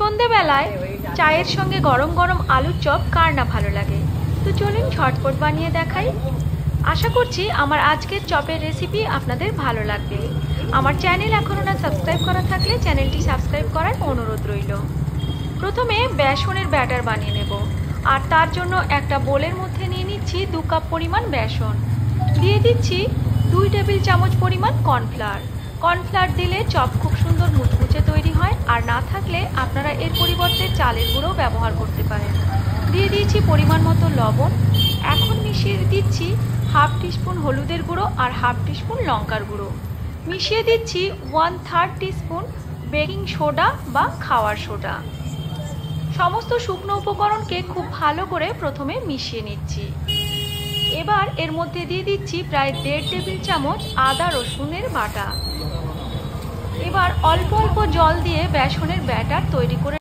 সন্ধেবেলায় চায়ের সঙ্গে গরম গরম আলুর চপ কার না ভালো লাগে। তো চলুন ঝটপট বানিয়ে দেখাই। আশা করছি আমার আজকের চপের রেসিপি আপনাদের ভালো লাগবে। আমার চ্যানেল এখনও না সাবস্ক্রাইব করা থাকলে চ্যানেলটি সাবস্ক্রাইব করার অনুরোধ রইল। প্রথমে বেসনের ব্যাটার বানিয়ে নেব, আর তার জন্য একটা বোলের মধ্যে নিয়ে নিচ্ছি 2 কাপ পরিমাণ বেসন। দিয়ে দিচ্ছি 2 টেবিল চামচ পরিমাণ কর্নফ্লাওয়ার। কর্নফ্লাওয়ার দিলে চপ খুব সুন্দর মুচমুচে তৈরি হয়, আর না থাকলে আপনারা এর পরিবর্তে চালের গুঁড়ো ব্যবহার করতে পারেন। দিয়ে দিয়েছি পরিমাণ মতো লবণ। এখন মিশিয়ে দিচ্ছি হাফ টিস্পুন হলুদের গুঁড়ো আর হাফ টিস্পুন লঙ্কার গুঁড়ো। মিশিয়ে দিচ্ছি 1/3 টিস্পুন বেকিং সোডা বা খাওয়ার সোডা। সমস্ত শুকনো উপকরণকে খুব ভালো করে প্রথমে মিশিয়ে নিচ্ছি। এবার এর মধ্যে দিয়ে দিচ্ছি প্রায় 1.5 টেবিল চামচ আদা রসুনের বাটা। এবার অল্প অল্প জল দিয়ে বেসনের ব্যাটার তৈরি করে